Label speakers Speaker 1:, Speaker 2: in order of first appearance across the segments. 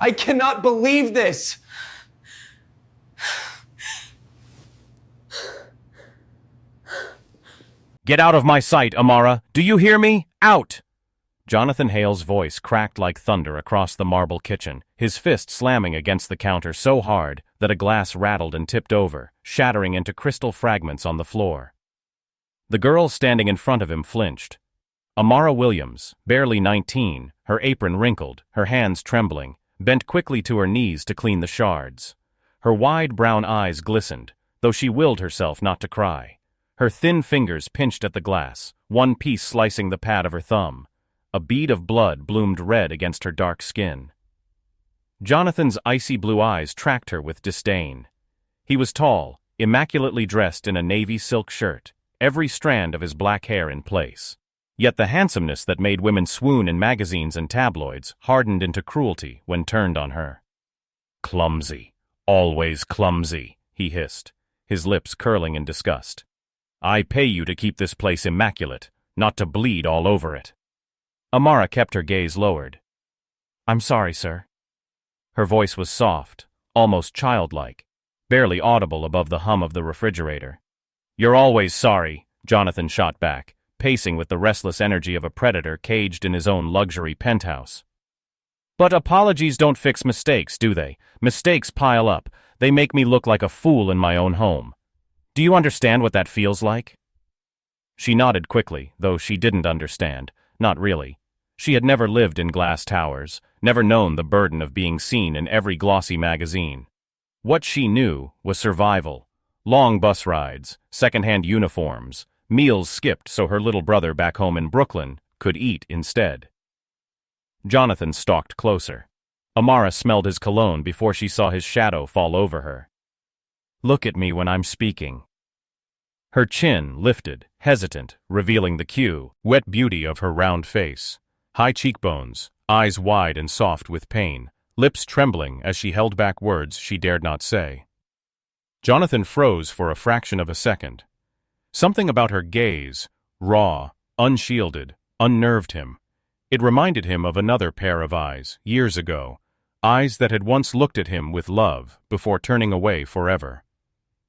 Speaker 1: I cannot believe this!
Speaker 2: Get out of my sight, Amara! Do you hear me? Out! Jonathan Hale's voice cracked like thunder across the marble kitchen, his fist slamming against the counter so hard that a glass rattled and tipped over, shattering into crystal fragments on the floor. The girl standing in front of him flinched. Amara Williams, barely 19, her apron wrinkled, her hands trembling, bent quickly to her knees to clean the shards. Her wide brown eyes glistened, though she willed herself not to cry. Her thin fingers pinched at the glass, one piece slicing the pad of her thumb. A bead of blood bloomed red against her dark skin. Jonathan's icy blue eyes tracked her with disdain. He was tall, immaculately dressed in a navy silk shirt, every strand of his black hair in place. Yet the handsomeness that made women swoon in magazines and tabloids hardened into cruelty when turned on her. "Clumsy, always clumsy," he hissed, his lips curling in disgust. "I pay you to keep this place immaculate, not to bleed all over it." Amara kept her gaze lowered. "I'm sorry, sir." Her voice was soft, almost childlike, barely audible above the hum of the refrigerator. "You're always sorry," Jonathan shot back, pacing with the restless energy of a predator caged in his own luxury penthouse. "But apologies don't fix mistakes, do they? Mistakes pile up. They make me look like a fool in my own home. Do you understand what that feels like?" She nodded quickly, though she didn't understand. Not really. She had never lived in glass towers, never known the burden of being seen in every glossy magazine. What she knew was survival. Long bus rides, second-hand uniforms, meals skipped so her little brother back home in Brooklyn could eat instead. Jonathan stalked closer. Amara smelled his cologne before she saw his shadow fall over her. "Look at me when I'm speaking." Her chin lifted, hesitant, revealing the wet beauty of her round face. High cheekbones, eyes wide and soft with pain, lips trembling as she held back words she dared not say. Jonathan froze for a fraction of a second. Something about her gaze, raw, unshielded, unnerved him. It reminded him of another pair of eyes, years ago, eyes that had once looked at him with love before turning away forever.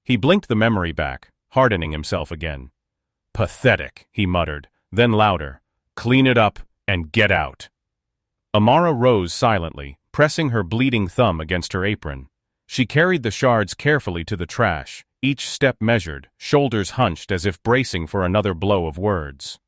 Speaker 2: He blinked the memory back, hardening himself again. "Pathetic," he muttered, then louder, "Clean it up and get out." Amara rose silently, pressing her bleeding thumb against her apron. She carried the shards carefully to the trash, each step measured, shoulders hunched as if bracing for another blow of words.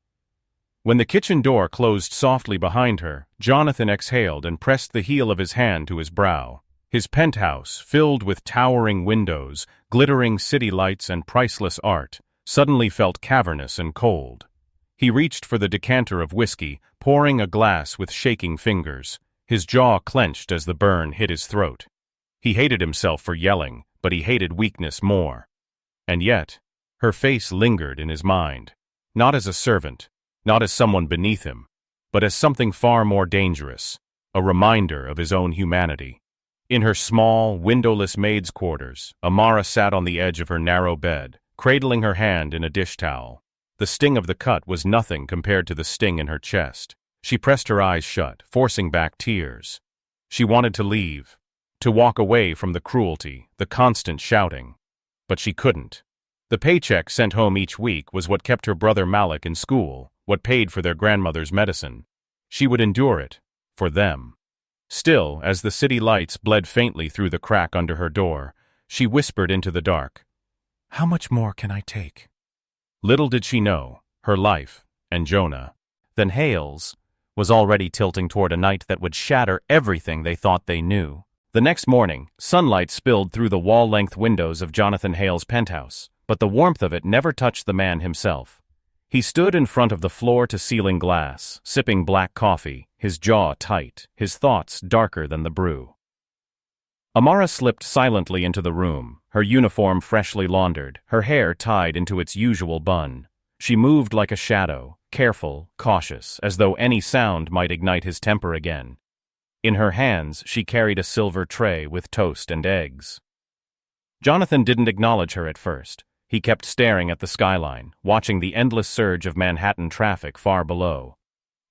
Speaker 2: When the kitchen door closed softly behind her, Jonathan exhaled and pressed the heel of his hand to his brow. His penthouse, filled with towering windows, glittering city lights and priceless art, suddenly felt cavernous and cold. He reached for the decanter of whiskey, pouring a glass with shaking fingers. His jaw clenched as the burn hit his throat. He hated himself for yelling, but he hated weakness more. And yet, her face lingered in his mind, not as a servant, not as someone beneath him, but as something far more dangerous, a reminder of his own humanity. In her small, windowless maid's quarters, Amara sat on the edge of her narrow bed, cradling her hand in a dish towel. The sting of the cut was nothing compared to the sting in her chest. She pressed her eyes shut, forcing back tears. She wanted to leave, to walk away from the cruelty, the constant shouting. But she couldn't. The paycheck sent home each week was what kept her brother Malik in school, what paid for their grandmother's medicine. She would endure it, for them. Still, as the city lights bled faintly through the crack under her door, she whispered into the dark, "How much more can I take?" Little did she know, her life, and Jonah, then Hale's, was already tilting toward a night that would shatter everything they thought they knew. The next morning, sunlight spilled through the wall-length windows of Jonathan Hale's penthouse, but the warmth of it never touched the man himself. He stood in front of the floor-to-ceiling glass, sipping black coffee, his jaw tight, his thoughts darker than the brew. Amara slipped silently into the room, her uniform freshly laundered, her hair tied into its usual bun. She moved like a shadow, careful, cautious, as though any sound might ignite his temper again. In her hands, she carried a silver tray with toast and eggs. Jonathan didn't acknowledge her at first. He kept staring at the skyline, watching the endless surge of Manhattan traffic far below.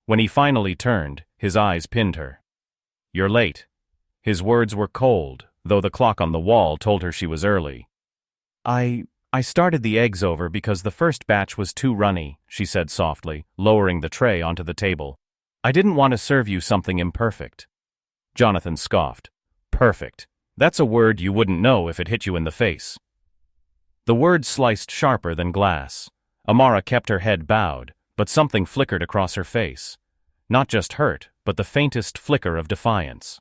Speaker 2: When he finally turned, his eyes pinned her. "You're late." His words were cold, though the clock on the wall told her she was early. I started the eggs over because the first batch was too runny, she said softly, lowering the tray onto the table. I didn't want to serve you something imperfect. Jonathan scoffed. Perfect. That's a word you wouldn't know if it hit you in the face. The word sliced sharper than glass. Amara kept her head bowed, but something flickered across her face. Not just hurt, but the faintest flicker of defiance.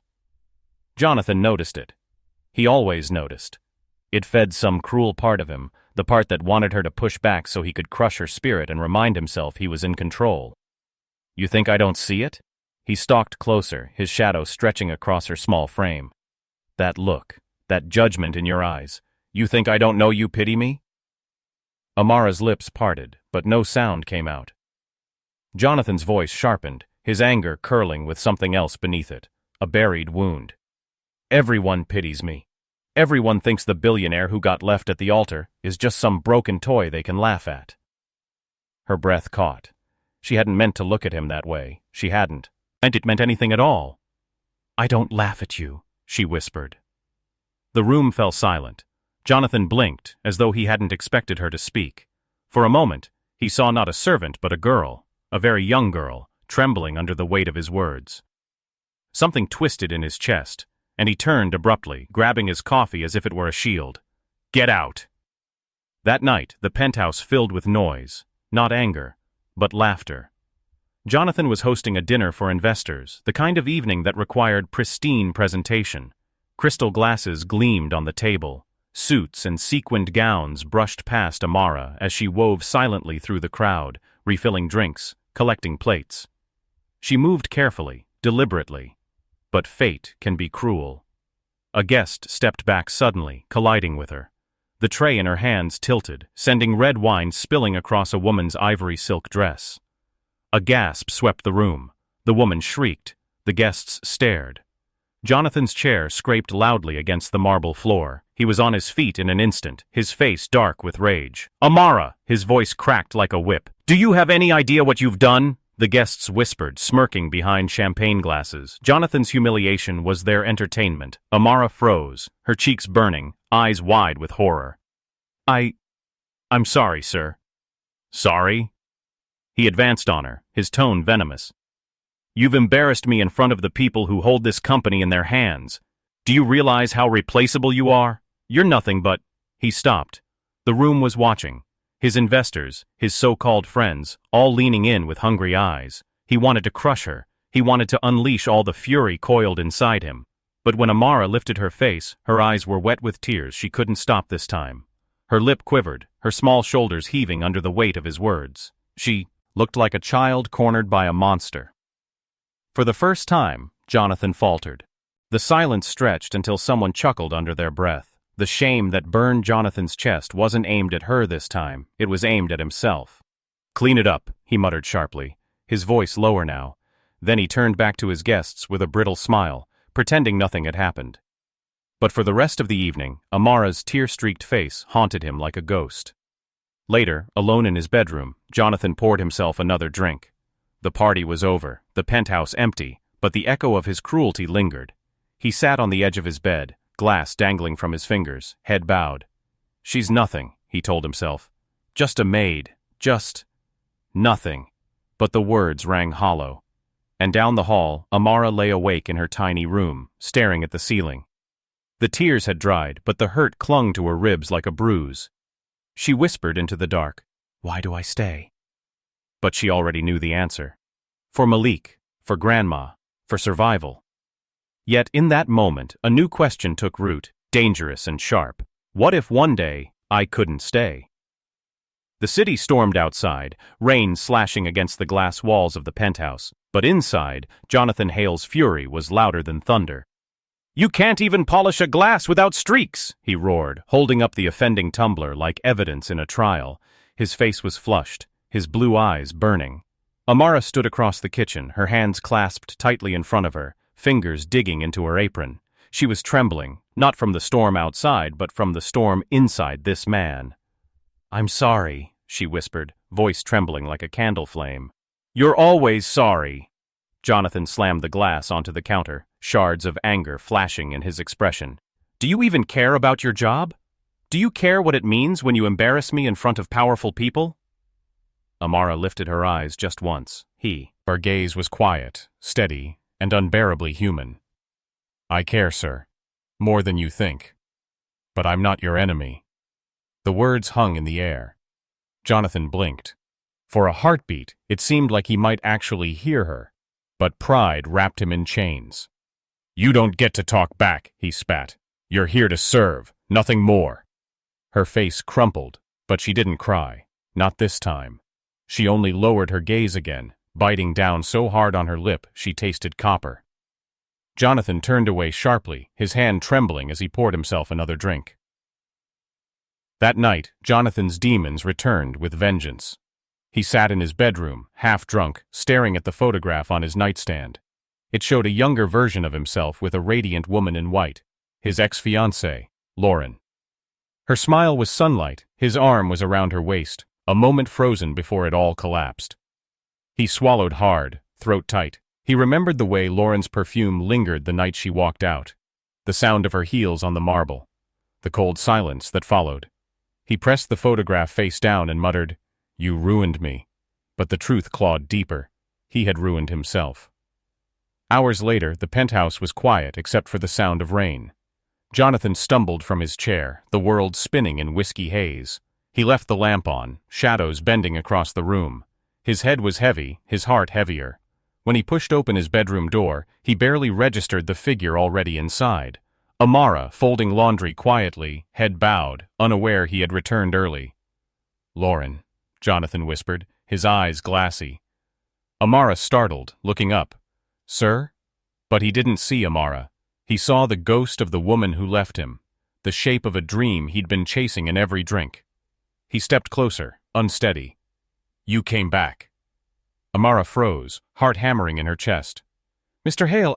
Speaker 2: Jonathan noticed it. He always noticed. It fed some cruel part of him, the part that wanted her to push back so he could crush her spirit and remind himself he was in control. You think I don't see it? He stalked closer, his shadow stretching across her small frame. That look, that judgment in your eyes. You think I don't know you pity me? Amara's lips parted, but no sound came out. Jonathan's voice sharpened, his anger curling with something else beneath it, a buried wound. Everyone pities me. Everyone thinks the billionaire who got left at the altar is just some broken toy they can laugh at. Her breath caught. She hadn't meant to look at him that way. She hadn't. And it meant anything at all. I don't laugh at you, she whispered. The room fell silent. Jonathan blinked, as though he hadn't expected her to speak. For a moment, he saw not a servant but a girl, a very young girl, trembling under the weight of his words. Something twisted in his chest, and he turned abruptly, grabbing his coffee as if it were a shield. Get out! That night, the penthouse filled with noise, not anger, but laughter. Jonathan was hosting a dinner for investors, the kind of evening that required pristine presentation. Crystal glasses gleamed on the table. Suits and sequined gowns brushed past Amara as she wove silently through the crowd, refilling drinks, collecting plates. She moved carefully, deliberately. But fate can be cruel. A guest stepped back suddenly, colliding with her. The tray in her hands tilted, sending red wine spilling across a woman's ivory silk dress. A gasp swept the room. The woman shrieked. The guests stared. Jonathan's chair scraped loudly against the marble floor. He was on his feet in an instant, his face dark with rage. Amara! His voice cracked like a whip. Do you have any idea what you've done? The guests whispered, smirking behind champagne glasses. Jonathan's humiliation was their entertainment. Amara froze, her cheeks burning, eyes wide with horror. I'm sorry, sir. Sorry? He advanced on her, his tone venomous. You've embarrassed me in front of the people who hold this company in their hands. Do you realize how replaceable you are? You're nothing but... He stopped. The room was watching. His investors, his so-called friends, all leaning in with hungry eyes. He wanted to crush her. He wanted to unleash all the fury coiled inside him. But when Amara lifted her face, her eyes were wet with tears. She couldn't stop this time. Her lip quivered, her small shoulders heaving under the weight of his words. She looked like a child cornered by a monster. For the first time, Jonathan faltered. The silence stretched until someone chuckled under their breath. The shame that burned Jonathan's chest wasn't aimed at her this time, it was aimed at himself. Clean it up, he muttered sharply, his voice lower now. Then he turned back to his guests with a brittle smile, pretending nothing had happened. But for the rest of the evening, Amara's tear-streaked face haunted him like a ghost. Later, alone in his bedroom, Jonathan poured himself another drink. The party was over, the penthouse empty, but the echo of his cruelty lingered. He sat on the edge of his bed, glass dangling from his fingers, head bowed. She's nothing, he told himself. Just a maid. Just... nothing. But the words rang hollow. And down the hall, Amara lay awake in her tiny room, staring at the ceiling. The tears had dried, but the hurt clung to her ribs like a bruise. She whispered into the dark, "Why do I stay?" But she already knew the answer. For Malik, for Grandma, for survival. Yet in that moment, a new question took root, dangerous and sharp. What if one day, I couldn't stay? The city stormed outside, rain slashing against the glass walls of the penthouse. But inside, Jonathan Hale's fury was louder than thunder. "You can't even polish a glass without streaks!" he roared, holding up the offending tumbler like evidence in a trial. His face was flushed, his blue eyes burning. Amara stood across the kitchen, her hands clasped tightly in front of her, fingers digging into her apron. She was trembling, not from the storm outside, but from the storm inside this man. "I'm sorry," she whispered, voice trembling like a candle flame. "You're always sorry." Jonathan slammed the glass onto the counter, shards of anger flashing in his expression. Do you even care about your job? Do you care what it means when you embarrass me in front of powerful people? Amara lifted her eyes just once. Her gaze was quiet, steady, and unbearably human. I care, sir. More than you think. But I'm not your enemy. The words hung in the air. Jonathan blinked. For a heartbeat, it seemed like he might actually hear her. But pride wrapped him in chains. You don't get to talk back, he spat. You're here to serve, nothing more. Her face crumpled, but she didn't cry. Not this time. She only lowered her gaze again, biting down so hard on her lip she tasted copper. Jonathan turned away sharply, his hand trembling as he poured himself another drink. That night, Jonathan's demons returned with vengeance. He sat in his bedroom, half drunk, staring at the photograph on his nightstand. It showed a younger version of himself with a radiant woman in white, his ex-fiancée, Lauren. Her smile was sunlight, his arm was around her waist, a moment frozen before it all collapsed. He swallowed hard, throat tight. He remembered the way Lauren's perfume lingered the night she walked out, the sound of her heels on the marble, the cold silence that followed. He pressed the photograph face down and muttered, You ruined me. But the truth clawed deeper. He had ruined himself. Hours later, the penthouse was quiet except for the sound of rain. Jonathan stumbled from his chair, the world spinning in whiskey haze. He left the lamp on, shadows bending across the room. His head was heavy, his heart heavier. When he pushed open his bedroom door, he barely registered the figure already inside. Amara, folding laundry quietly, head bowed, unaware he had returned early. Lauren, Jonathan whispered, his eyes glassy. Amara startled, looking up. Sir? But he didn't see Amara. He saw the ghost of the woman who left him, the shape of a dream he'd been chasing in every drink. He stepped closer, unsteady. You came back. Amara froze, heart hammering in her chest. Mr. Hale,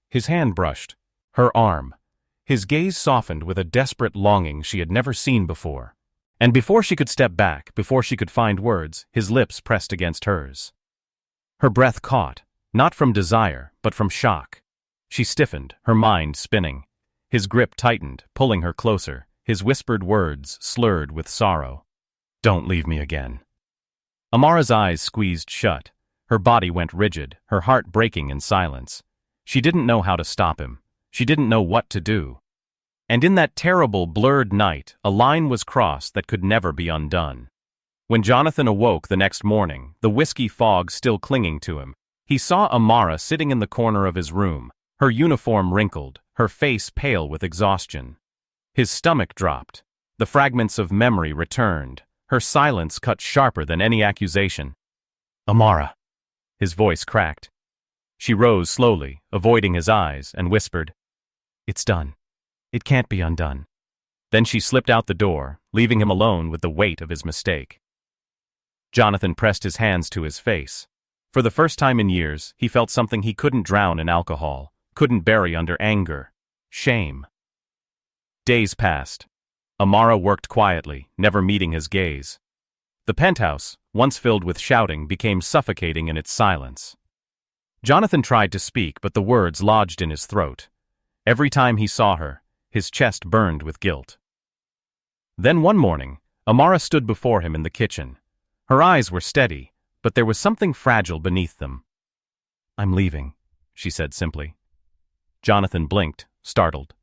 Speaker 2: His hand brushed. Her arm. His gaze softened with a desperate longing she had never seen before. And before she could step back, before she could find words, his lips pressed against hers. Her breath caught, not from desire, but from shock. She stiffened, her mind spinning. His grip tightened, pulling her closer, his whispered words slurred with sorrow. Don't leave me again. Amara's eyes squeezed shut. Her body went rigid, her heart breaking in silence. She didn't know how to stop him. She didn't know what to do. And in that terrible, blurred night, a line was crossed that could never be undone. When Jonathan awoke the next morning, the whiskey fog still clinging to him, he saw Amara sitting in the corner of his room, her uniform wrinkled, her face pale with exhaustion. His stomach dropped. The fragments of memory returned, her silence cut sharper than any accusation. Amara. His voice cracked. She rose slowly, avoiding his eyes, and whispered, It's done. It can't be undone. Then she slipped out the door, leaving him alone with the weight of his mistake. Jonathan pressed his hands to his face. For the first time in years, he felt something he couldn't drown in alcohol, couldn't bury under anger. Shame. Days passed. Amara worked quietly, never meeting his gaze. The penthouse, once filled with shouting, became suffocating in its silence. Jonathan tried to speak, but the words lodged in his throat. Every time he saw her, his chest burned with guilt. Then one morning, Amara stood before him in the kitchen. Her eyes were steady, but there was something fragile beneath them. I'm leaving, she said simply. Jonathan blinked, startled.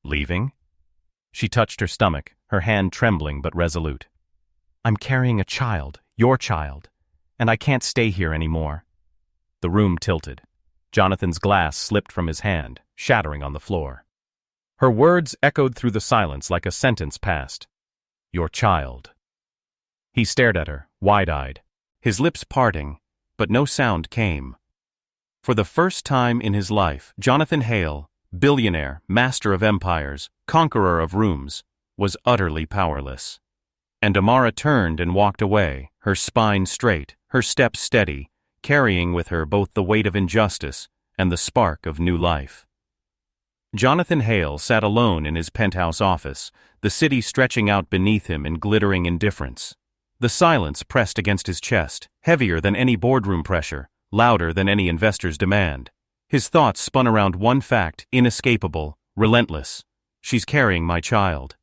Speaker 2: Leaving? She touched her stomach, her hand trembling but resolute. I'm carrying a child, your child, and I can't stay here anymore. The room tilted. Jonathan's glass slipped from his hand, shattering on the floor. Her words echoed through the silence like a sentence passed. Your child. He stared at her, wide-eyed, his lips parting, but no sound came. For the first time in his life, Jonathan Hale, billionaire, master of empires, conqueror of rooms, was utterly powerless. And Amara turned and walked away, her spine straight, her steps steady, carrying with her both the weight of injustice and the spark of new life. Jonathan Hale sat alone in his penthouse office, the city stretching out beneath him in glittering indifference. The silence pressed against his chest, heavier than any boardroom pressure, louder than any investor's demand. His thoughts spun around one fact, inescapable, relentless. She's carrying my child.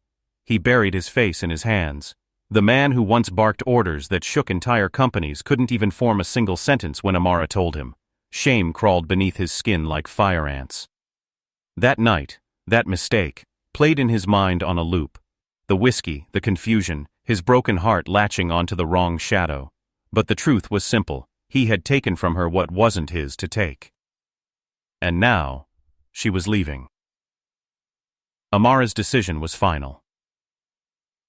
Speaker 2: He buried his face in his hands. The man who once barked orders that shook entire companies couldn't even form a single sentence when Amara told him. Shame crawled beneath his skin like fire ants. That night, that mistake, played in his mind on a loop. The whiskey, the confusion, his broken heart latching onto the wrong shadow. But the truth was simple. He had taken from her what wasn't his to take. And now, she was leaving. Amara's decision was final.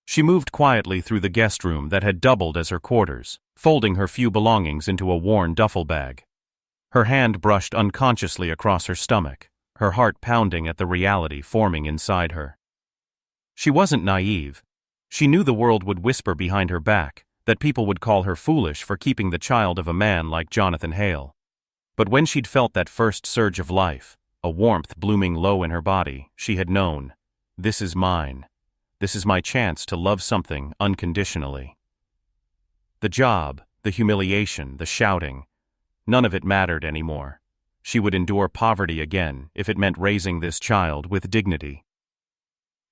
Speaker 2: She moved quietly through the guest room that had doubled as her quarters, folding her few belongings into a worn duffel bag. Her hand brushed unconsciously across her stomach, her heart pounding at the reality forming inside her. She wasn't naive. She knew the world would whisper behind her back, that people would call her foolish for keeping the child of a man like Jonathan Hale. But when she'd felt that first surge of life, a warmth blooming low in her body, she had known, this is mine. This is my chance to love something unconditionally. The job, the humiliation, the shouting, none of it mattered anymore. She would endure poverty again if it meant raising this child with dignity.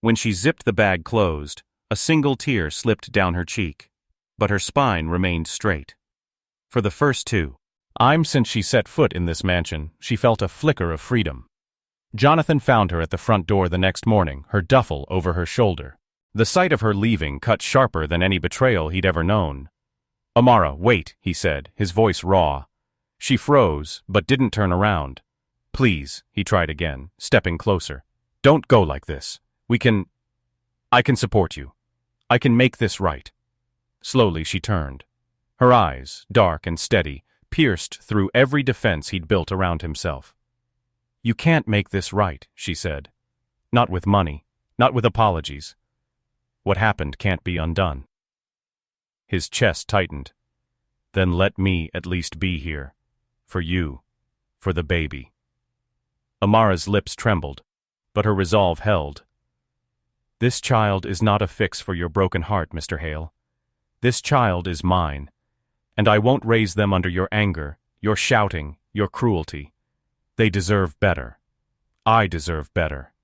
Speaker 2: When she zipped the bag closed, a single tear slipped down her cheek, but her spine remained straight. For the first 2 times since she set foot in this mansion, she felt a flicker of freedom. Jonathan found her at the front door the next morning, her duffel over her shoulder. The sight of her leaving cut sharper than any betrayal he'd ever known. "Amara, wait," he said, his voice raw. She froze, but didn't turn around. "Please," he tried again, stepping closer. "Don't go like this. I can support you. I can make this right." Slowly she turned. Her eyes, dark and steady, pierced through every defense he'd built around himself. "You can't make this right," she said. "Not with money, not with apologies. What happened can't be undone." His chest tightened. "Then let me at least be here. For you. For the baby." Amara's lips trembled, but her resolve held. "This child is not a fix for your broken heart, Mr. Hale. This child is mine, and I won't raise them under your anger, your shouting, your cruelty. They deserve better. I deserve better."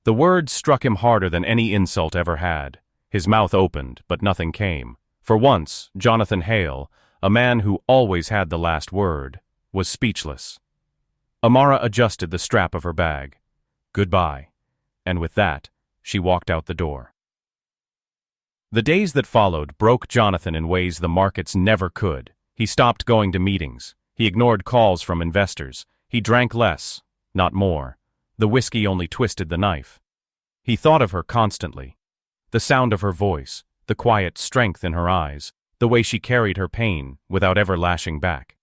Speaker 2: The words struck him harder than any insult ever had. His mouth opened, but nothing came. For once, Jonathan Hale, a man who always had the last word, was speechless. Amara adjusted the strap of her bag. "Goodbye." And with that, she walked out the door. The days that followed broke Jonathan in ways the markets never could. He stopped going to meetings. He ignored calls from investors. He drank less, not more. The whiskey only twisted the knife. He thought of her constantly. The sound of her voice, the quiet strength in her eyes, the way she carried her pain without ever lashing back.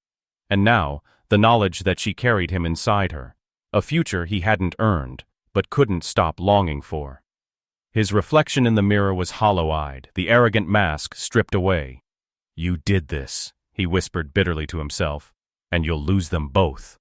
Speaker 2: And now, the knowledge that she carried him inside her, a future he hadn't earned, but couldn't stop longing for. His reflection in the mirror was hollow-eyed, the arrogant mask stripped away. "You did this," he whispered bitterly to himself, "and you'll lose them both."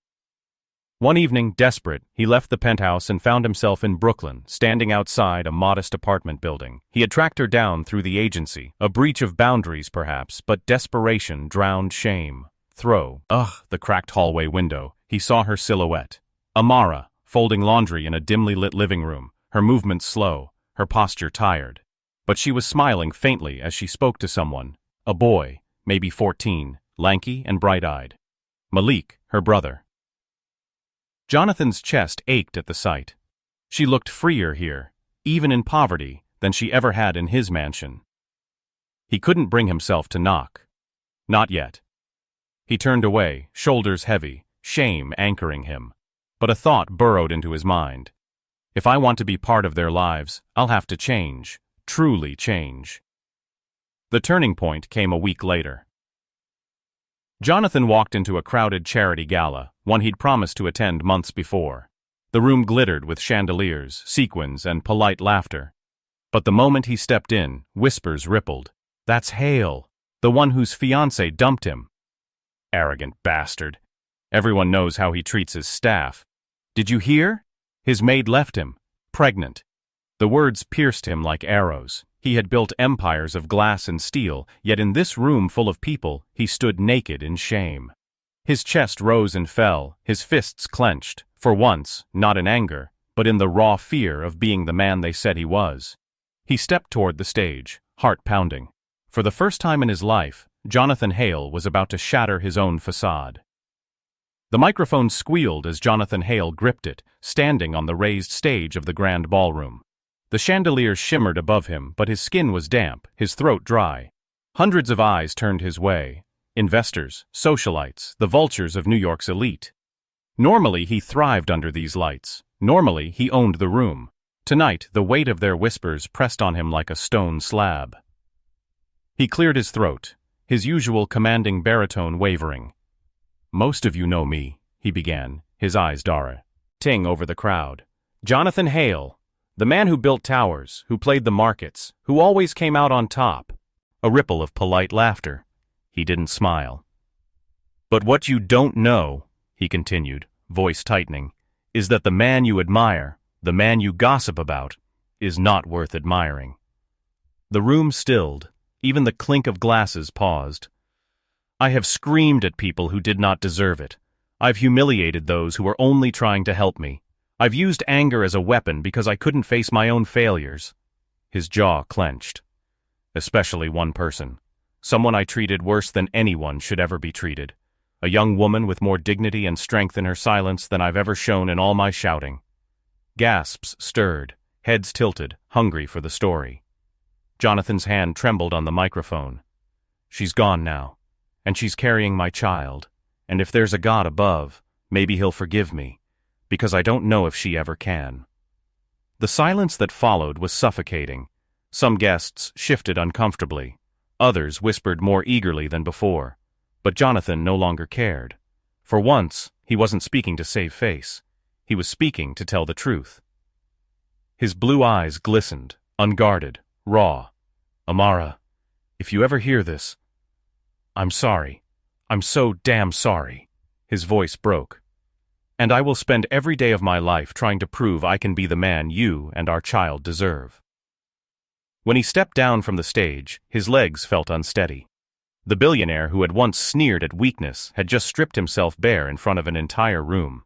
Speaker 2: One evening, desperate, he left the penthouse and found himself in Brooklyn, standing outside a modest apartment building. He had tracked her down through the agency, a breach of boundaries perhaps, but desperation drowned shame. The cracked hallway window, he saw her silhouette. Amara, folding laundry in a dimly lit living room, her movements slow, her posture tired. But she was smiling faintly as she spoke to someone, a boy, maybe 14, lanky and bright-eyed. Malik, her brother. Jonathan's chest ached at the sight. She looked freer here, even in poverty, than she ever had in his mansion. He couldn't bring himself to knock. Not yet. He turned away, shoulders heavy, shame anchoring him. But a thought burrowed into his mind. If I want to be part of their lives, I'll have to change, truly change. The turning point came a week later. Jonathan walked into a crowded charity gala, one he'd promised to attend months before. The room glittered with chandeliers, sequins, and polite laughter. But the moment he stepped in, whispers rippled. "That's Hale, the one whose fiancée dumped him." Arrogant bastard. Everyone knows how he treats his staff. "Did you hear? His maid left him, pregnant." The words pierced him like arrows. He had built empires of glass and steel, yet in this room full of people, he stood naked in shame. His chest rose and fell, his fists clenched, for once, not in anger, but in the raw fear of being the man they said he was. He stepped toward the stage, heart pounding. For the first time in his life, Jonathan Hale was about to shatter his own facade. The microphone squealed as Jonathan Hale gripped it, standing on the raised stage of the grand ballroom. The chandelier shimmered above him, but his skin was damp, his throat dry. Hundreds of eyes turned his way. Investors, socialites, the vultures of New York's elite. Normally he thrived under these lights. Normally he owned the room. Tonight the weight of their whispers pressed on him like a stone slab. He cleared his throat, his usual commanding baritone wavering. "Most of you know me," he began, his eyes darting over the crowd. "Jonathan Hale, the man who built towers, who played the markets, who always came out on top." A ripple of polite laughter. He didn't smile. "But what you don't know," he continued, voice tightening, "is that the man you admire, the man you gossip about, is not worth admiring." The room stilled. Even the clink of glasses paused. "I have screamed at people who did not deserve it. I've humiliated those who were only trying to help me. I've used anger as a weapon because I couldn't face my own failures." His jaw clenched. "Especially one person. Someone I treated worse than anyone should ever be treated. A young woman with more dignity and strength in her silence than I've ever shown in all my shouting." Gasps stirred, heads tilted, hungry for the story. Jonathan's hand trembled on the microphone. "She's gone now, and she's carrying my child, and if there's a God above, maybe he'll forgive me, because I don't know if she ever can." The silence that followed was suffocating. Some guests shifted uncomfortably. Others whispered more eagerly than before. But Jonathan no longer cared. For once, he wasn't speaking to save face. He was speaking to tell the truth. His blue eyes glistened, unguarded, raw. "Amara, if you ever hear this, I'm sorry. I'm so damn sorry." His voice broke. "And I will spend every day of my life trying to prove I can be the man you and our child deserve." When he stepped down from the stage, his legs felt unsteady. The billionaire who had once sneered at weakness had just stripped himself bare in front of an entire room.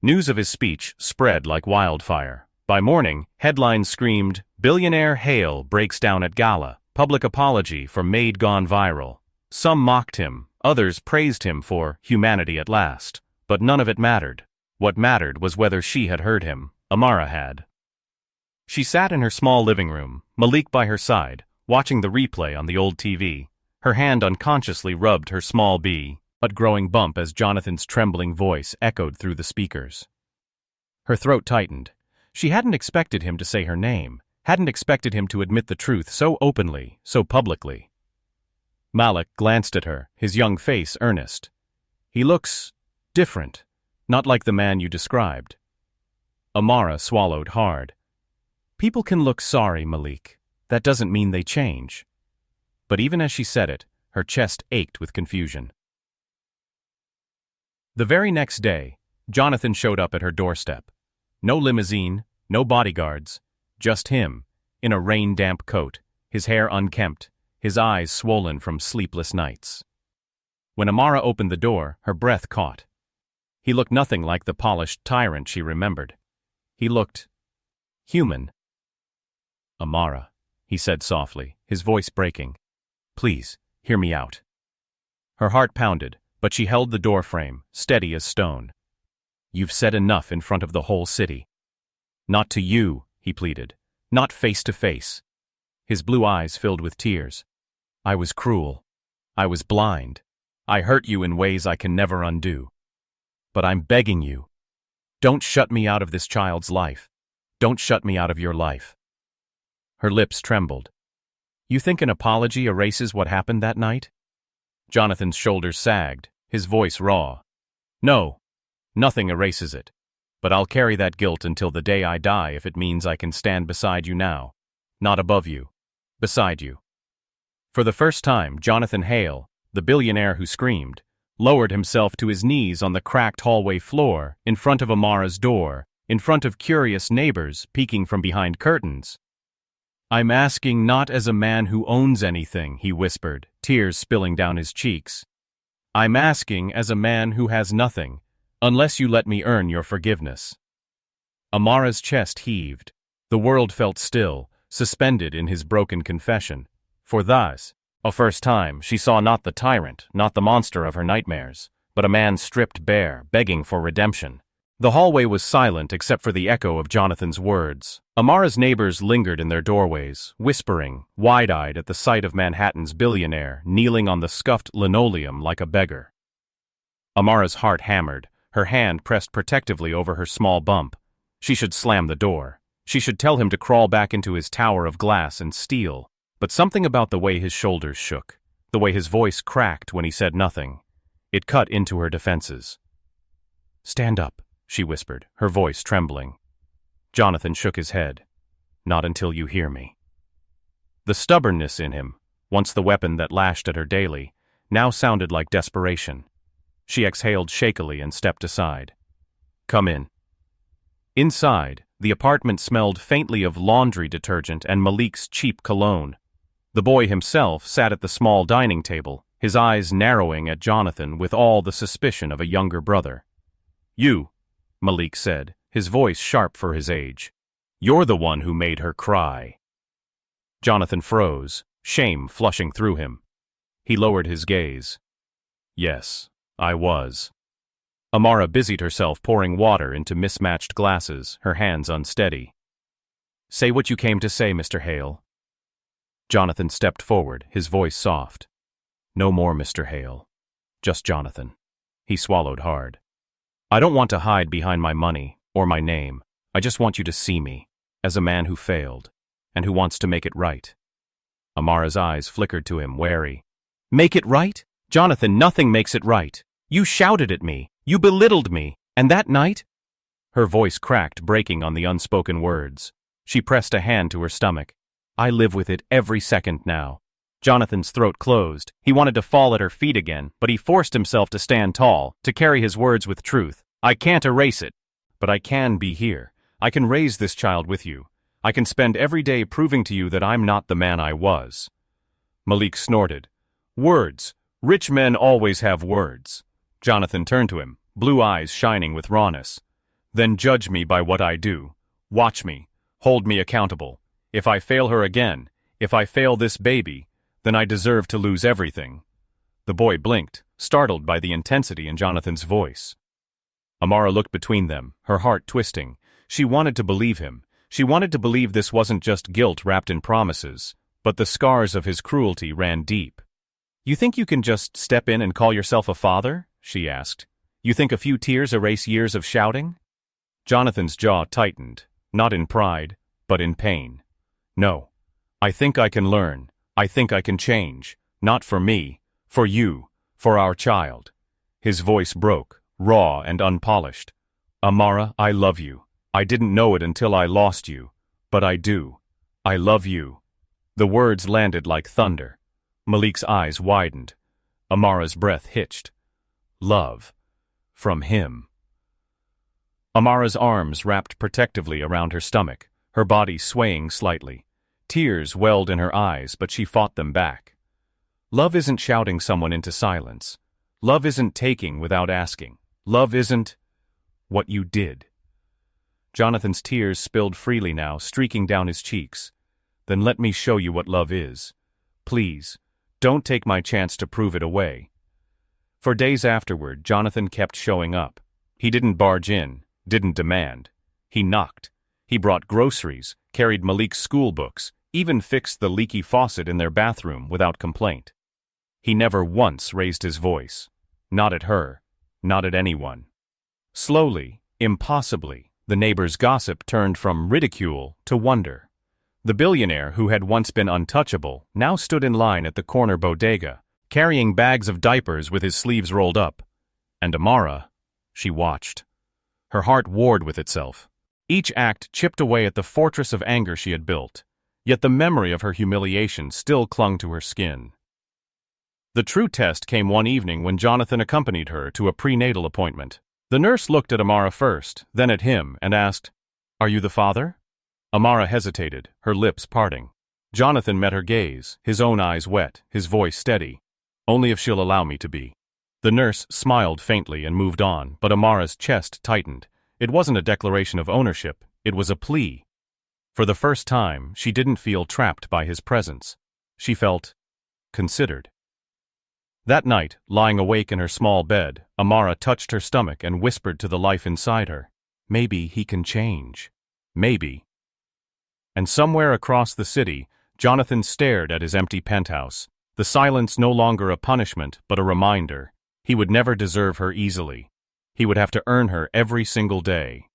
Speaker 2: News of his speech spread like wildfire. By morning, headlines screamed, "Billionaire Hale breaks down at gala, public apology for Maid gone viral." Some mocked him, others praised him for humanity at last. But none of it mattered. What mattered was whether she had heard him. Amara had. She sat in her small living room, Malik by her side, watching the replay on the old TV. Her hand unconsciously rubbed her small but growing bump as Jonathan's trembling voice echoed through the speakers. Her throat tightened. She hadn't expected him to say her name, hadn't expected him to admit the truth so openly, so publicly. Malik glanced at her, his young face earnest. "He looks different, not like the man you described." Amara swallowed hard. "People can look sorry, Malik. That doesn't mean they change." But even as she said it, her chest ached with confusion. The very next day, Jonathan showed up at her doorstep. No limousine, no bodyguards, just him, in a rain-damp coat, his hair unkempt, his eyes swollen from sleepless nights. When Amara opened the door, her breath caught. He looked nothing like the polished tyrant she remembered. He looked human. "Amara," he said softly, his voice breaking. "Please, hear me out." Her heart pounded, but she held the doorframe, steady as stone. "You've said enough in front of the whole city." "Not to you," he pleaded. "Not face to face." His blue eyes filled with tears. "I was cruel. I was blind. I hurt you in ways I can never undo. But I'm begging you. Don't shut me out of this child's life. Don't shut me out of your life." Her lips trembled. "You think an apology erases what happened that night?" Jonathan's shoulders sagged, his voice raw. "No, nothing erases it. But I'll carry that guilt until the day I die if it means I can stand beside you now. Not above you. Beside you." For the first time, Jonathan Hale, the billionaire who screamed, lowered himself to his knees on the cracked hallway floor, in front of Amara's door, in front of curious neighbors peeking from behind curtains. "I'm asking not as a man who owns anything," he whispered, tears spilling down his cheeks. I'm asking as a man who has nothing, unless you let me earn your forgiveness." Amara's chest heaved. The world felt still, suspended in his broken confession. For thus, a first time, she saw not the tyrant, not the monster of her nightmares, but a man stripped bare, begging for redemption. The hallway was silent except for the echo of Jonathan's words. Amara's neighbors lingered in their doorways, whispering, wide-eyed at the sight of Manhattan's billionaire kneeling on the scuffed linoleum like a beggar. Amara's heart hammered, her hand pressed protectively over her small bump. She should slam the door. She should tell him to crawl back into his tower of glass and steel. But something about the way his shoulders shook, the way his voice cracked when he said nothing, it cut into her defenses. "Stand up," she whispered, her voice trembling. Jonathan shook his head. "Not until you hear me." The stubbornness in him, once the weapon that lashed at her daily, now sounded like desperation. She exhaled shakily and stepped aside. "Come in." Inside, the apartment smelled faintly of laundry detergent and Malik's cheap cologne. The boy himself sat at the small dining table, his eyes narrowing at Jonathan with all the suspicion of a younger brother. "You," Malik said, his voice sharp for his age. "You're the one who made her cry." Jonathan froze, shame flushing through him. He lowered his gaze. "Yes, I was." Amara busied herself pouring water into mismatched glasses, her hands unsteady. "Say what you came to say, Mr. Hale." Jonathan stepped forward, his voice soft. "No more, Mr. Hale. Just Jonathan." He swallowed hard. "I don't want to hide behind my money or my name. I just want you to see me as a man who failed and who wants to make it right." Amara's eyes flickered to him, wary. "Make it right? Jonathan, nothing makes it right. You shouted at me. You belittled me. And that night?" Her voice cracked, breaking on the unspoken words. She pressed a hand to her stomach. "I live with it every second now." Jonathan's throat closed. He wanted to fall at her feet again, but he forced himself to stand tall, to carry his words with truth. "I can't erase it, but I can be here. I can raise this child with you. I can spend every day proving to you that I'm not the man I was." Malik snorted. "Words. Rich men always have words." Jonathan turned to him, blue eyes shining with rawness. "Then judge me by what I do. Watch me. Hold me accountable. If I fail her again, if I fail this baby, then I deserve to lose everything." The boy blinked, startled by the intensity in Jonathan's voice. Amara looked between them, her heart twisting. She wanted to believe him. She wanted to believe this wasn't just guilt wrapped in promises, but the scars of his cruelty ran deep. "You think you can just step in and call yourself a father?" she asked. "You think a few tears erase years of shouting?" Jonathan's jaw tightened, not in pride, but in pain. "No. I think I can learn. I think I can change. Not for me, for you, for our child." His voice broke, raw and unpolished. "Amara, I love you. I didn't know it until I lost you. But I do. I love you." The words landed like thunder. Malik's eyes widened. Amara's breath hitched. Love. From him. Amara's arms wrapped protectively around her stomach, her body swaying slightly. Tears welled in her eyes, but she fought them back. Love isn't shouting someone into silence. Love isn't taking without asking. Love isn't what you did. Jonathan's tears spilled freely now, streaking down his cheeks. "Then let me show you what love is. Please, don't take my chance to prove it away." For days afterward, Jonathan kept showing up. He didn't barge in, didn't demand. He knocked. He brought groceries, carried Malik's school books, even fixed the leaky faucet in their bathroom without complaint. He never once raised his voice. Not at her. Not at anyone. Slowly, impossibly, the neighbors' gossip turned from ridicule to wonder. The billionaire, who had once been untouchable, now stood in line at the corner bodega, carrying bags of diapers with his sleeves rolled up. And Amara, she watched. Her heart warred with itself. Each act chipped away at the fortress of anger she had built, yet the memory of her humiliation still clung to her skin. The true test came one evening when Jonathan accompanied her to a prenatal appointment. The nurse looked at Amara first, then at him, and asked, "Are you the father?" Amara hesitated, her lips parting. Jonathan met her gaze, his own eyes wet, his voice steady. "Only if she'll allow me to be." The nurse smiled faintly and moved on, but Amara's chest tightened. It wasn't a declaration of ownership, it was a plea. For the first time, she didn't feel trapped by his presence. She felt considered. That night, lying awake in her small bed, Amara touched her stomach and whispered to the life inside her, "Maybe he can change. Maybe." And somewhere across the city, Jonathan stared at his empty penthouse, the silence no longer a punishment but a reminder. He would never deserve her easily. He would have to earn her every single day.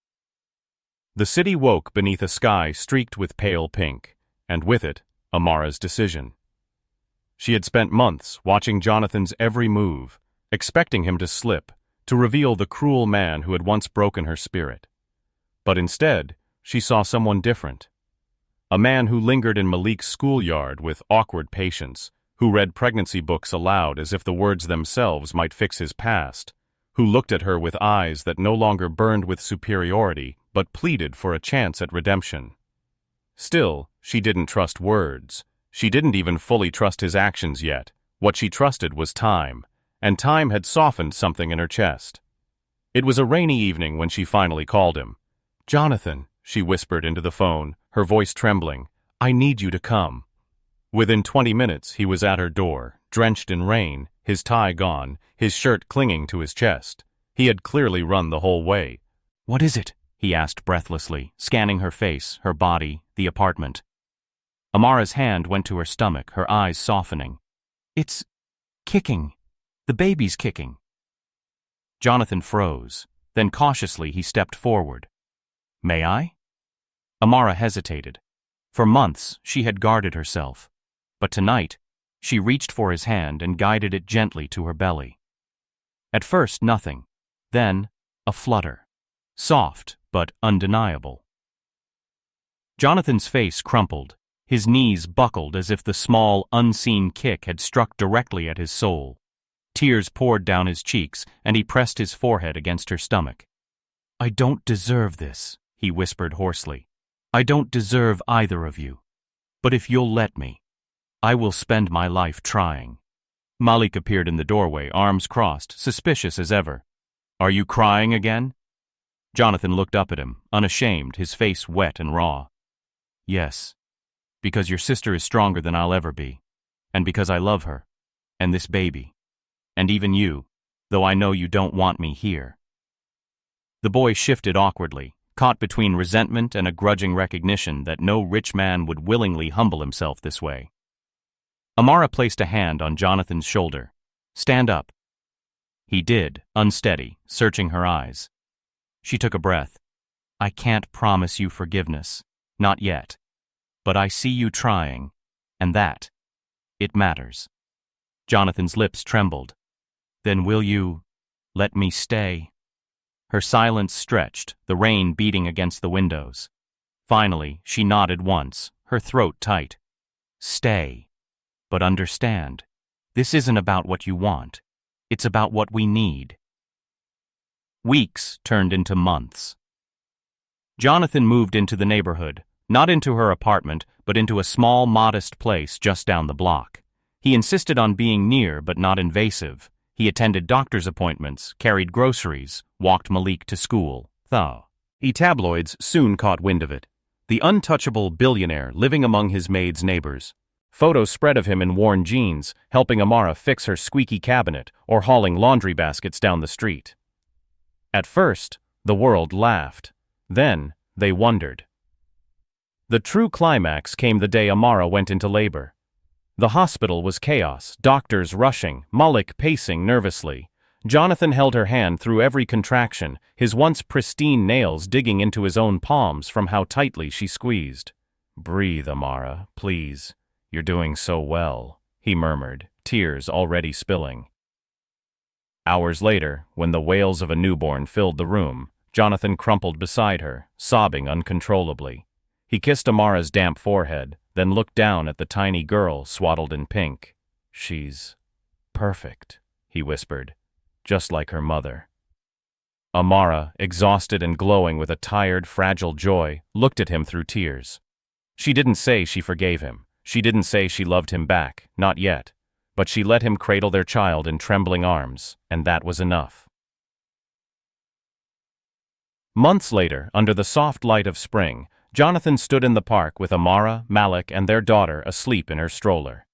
Speaker 2: The city woke beneath a sky streaked with pale pink, and with it, Amara's decision. She had spent months watching Jonathan's every move, expecting him to slip, to reveal the cruel man who had once broken her spirit. But instead, she saw someone different. A man who lingered in Malik's schoolyard with awkward patience, who read pregnancy books aloud as if the words themselves might fix his past, who looked at her with eyes that no longer burned with superiority but pleaded for a chance at redemption. Still, she didn't trust words. She didn't even fully trust his actions yet. What she trusted was time, and time had softened something in her chest. It was a rainy evening when she finally called him. "Jonathan," she whispered into the phone, her voice trembling, "I need you to come." Within 20 minutes, he was at her door, drenched in rain, his tie gone, his shirt clinging to his chest. He had clearly run the whole way. "What is it?" he asked breathlessly, scanning her face, her body, the apartment. Amara's hand went to her stomach, her eyes softening. "It's kicking. The baby's kicking." Jonathan froze. Then cautiously he stepped forward. "May I?" Amara hesitated. For months she had guarded herself. But tonight, she reached for his hand and guided it gently to her belly. At first nothing. Then a flutter. Soft, but undeniable. Jonathan's face crumpled. His knees buckled as if the small, unseen kick had struck directly at his soul. Tears poured down his cheeks, and he pressed his forehead against her stomach. "I don't deserve this," he whispered hoarsely. "I don't deserve either of you. But if you'll let me, I will spend my life trying." Malik appeared in the doorway, arms crossed, suspicious as ever. "Are you crying again?" Jonathan looked up at him, unashamed, his face wet and raw. "Yes. Because your sister is stronger than I'll ever be. And because I love her. And this baby. And even you, though I know you don't want me here." The boy shifted awkwardly, caught between resentment and a grudging recognition that no rich man would willingly humble himself this way. Amara placed a hand on Jonathan's shoulder. "Stand up." He did, unsteady, searching her eyes. She took a breath. "I can't promise you forgiveness. Not yet. But I see you trying, and it matters." Jonathan's lips trembled. "Then will you let me stay?" Her silence stretched, the rain beating against the windows. Finally, she nodded once, her throat tight. "Stay. But understand, this isn't about what you want. It's about what we need." Weeks turned into months. Jonathan moved into the neighborhood, not into her apartment, but into a small, modest place just down the block. He insisted on being near but not invasive. He attended doctor's appointments, carried groceries, walked Malik to school. Tabloids soon caught wind of it. The untouchable billionaire living among his maid's neighbors. Photos spread of him in worn jeans, helping Amara fix her squeaky cabinet or hauling laundry baskets down the street. At first, the world laughed. Then, they wondered. The true climax came the day Amara went into labor. The hospital was chaos, doctors rushing, Malik pacing nervously. Jonathan held her hand through every contraction, his once pristine nails digging into his own palms from how tightly she squeezed. "Breathe, Amara, please. You're doing so well," he murmured, tears already spilling. Hours later, when the wails of a newborn filled the room, Jonathan crumpled beside her, sobbing uncontrollably. He kissed Amara's damp forehead, then looked down at the tiny girl swaddled in pink. "She's perfect," he whispered, "just like her mother." Amara, exhausted and glowing with a tired, fragile joy, looked at him through tears. She didn't say she forgave him. She didn't say she loved him back, not yet. but she let him cradle their child in trembling arms, and that was enough. Months later, under the soft light of spring, Jonathan stood in the park with Amara, Malik, and their daughter asleep in her stroller.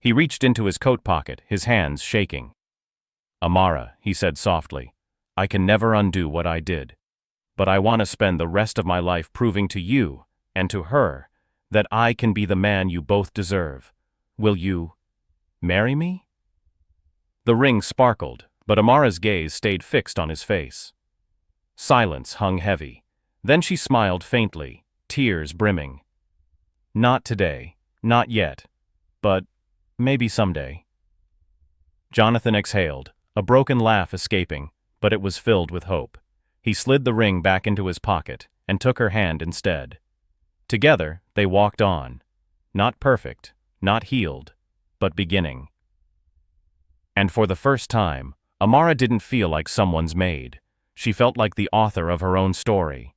Speaker 2: He reached into his coat pocket, his hands shaking. "Amara," he said softly, "I can never undo what I did. But I want to spend the rest of my life proving to you, and to her, that I can be the man you both deserve. Will you marry me?" The ring sparkled, but Amara's gaze stayed fixed on his face. Silence hung heavy. Then she smiled faintly, tears brimming. "Not today, not yet. But maybe someday." Jonathan exhaled, a broken laugh escaping, but it was filled with hope. He slid the ring back into his pocket and took her hand instead. Together, they walked on. Not perfect, not healed, but beginning. And for the first time, Amara didn't feel like someone's maid. She felt like the author of her own story.